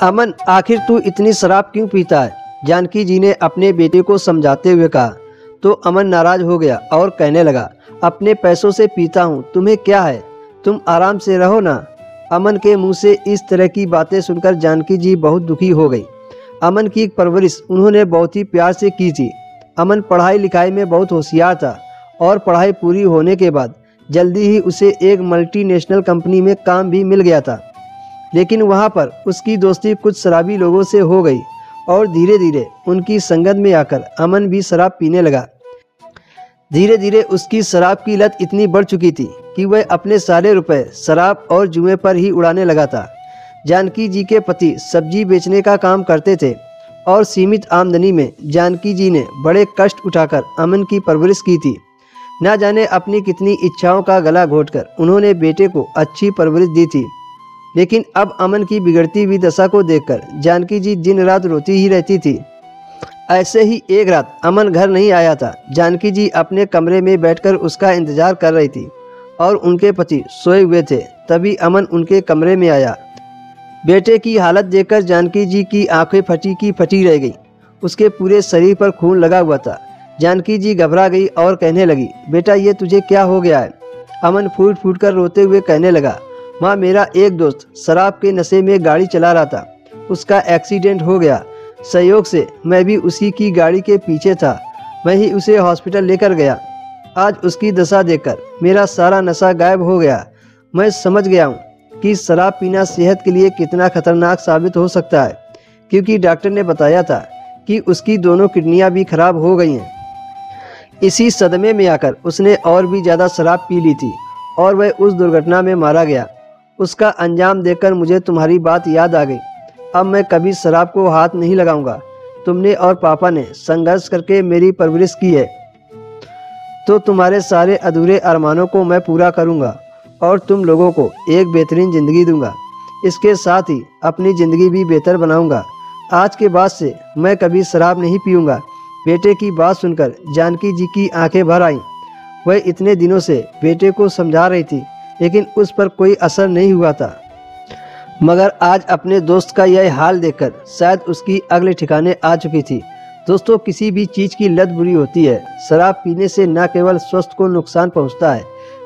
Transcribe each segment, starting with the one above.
अमन, आखिर तू इतनी शराब क्यों पीता है? जानकी जी ने अपने बेटे को समझाते हुए कहा। तो अमन नाराज हो गया और कहने लगा, अपने पैसों से पीता हूँ, तुम्हें क्या है, तुम आराम से रहो ना। अमन के मुंह से इस तरह की बातें सुनकर जानकी जी बहुत दुखी हो गई। अमन की परवरिश उन्होंने बहुत ही प्यार से की थी। अमन पढ़ाई लिखाई में बहुत होशियार था और पढ़ाई पूरी होने के बाद जल्दी ही उसे एक मल्टीनेशनल कंपनी में काम भी मिल गया था। लेकिन वहाँ पर उसकी दोस्ती कुछ शराबी लोगों से हो गई और धीरे धीरे उनकी संगत में आकर अमन भी शराब पीने लगा। धीरे धीरे उसकी शराब की लत इतनी बढ़ चुकी थी कि वह अपने सारे रुपए शराब और जुए पर ही उड़ाने लगा था। जानकी जी के पति सब्जी बेचने का काम करते थे और सीमित आमदनी में जानकी जी ने बड़े कष्ट उठाकर अमन की परवरिश की थी। न जाने अपनी कितनी इच्छाओं का गला घोंटकर उन्होंने बेटे को अच्छी परवरिश दी थी। लेकिन अब अमन की बिगड़ती हुई दशा को देखकर जानकी जी दिन रात रोती ही रहती थी। ऐसे ही एक रात अमन घर नहीं आया था। जानकी जी अपने कमरे में बैठकर उसका इंतजार कर रही थी और उनके पति सोए हुए थे। तभी अमन उनके कमरे में आया। बेटे की हालत देखकर जानकी जी की आंखें फटी की फटी रह गई। उसके पूरे शरीर पर खून लगा हुआ था। जानकी जी घबरा गई और कहने लगी, बेटा ये तुझे क्या हो गया है? अमन फूट फूट कर रोते हुए कहने लगा, माँ, मेरा एक दोस्त शराब के नशे में गाड़ी चला रहा था, उसका एक्सीडेंट हो गया। संयोग से मैं भी उसी की गाड़ी के पीछे था, मैं ही उसे हॉस्पिटल लेकर गया। आज उसकी दशा देखकर मेरा सारा नशा गायब हो गया। मैं समझ गया हूँ कि शराब पीना सेहत के लिए कितना खतरनाक साबित हो सकता है, क्योंकि डॉक्टर ने बताया था कि उसकी दोनों किडनियाँ भी खराब हो गई हैं। इसी सदमे में आकर उसने और भी ज़्यादा शराब पी ली थी और वह उस दुर्घटना में मारा गया। उसका अंजाम देखकर मुझे तुम्हारी बात याद आ गई। अब मैं कभी शराब को हाथ नहीं लगाऊंगा। तुमने और पापा ने संघर्ष करके मेरी परवरिश की है, तो तुम्हारे सारे अधूरे अरमानों को मैं पूरा करूंगा और तुम लोगों को एक बेहतरीन ज़िंदगी दूंगा। इसके साथ ही अपनी ज़िंदगी भी बेहतर बनाऊंगा। आज के बाद से मैं कभी शराब नहीं पीऊँगा। बेटे की बात सुनकर जानकी जी की आंखें भर आईं। वह इतने दिनों से बेटे को समझा रही थी, लेकिन उस पर कोई असर नहीं हुआ था। मगर आज अपने दोस्त का यह हाल देखकर शायद उसकी अगले ठिकाने आ चुकी थी। दोस्तों, किसी भी चीज़ की लत बुरी होती है। शराब पीने से न केवल स्वास्थ्य को नुकसान पहुंचता है,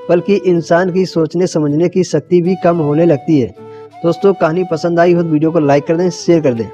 बल्कि इंसान की सोचने समझने की शक्ति भी कम होने लगती है। दोस्तों, कहानी पसंद आई हो तो वीडियो को लाइक कर दें, शेयर कर दें।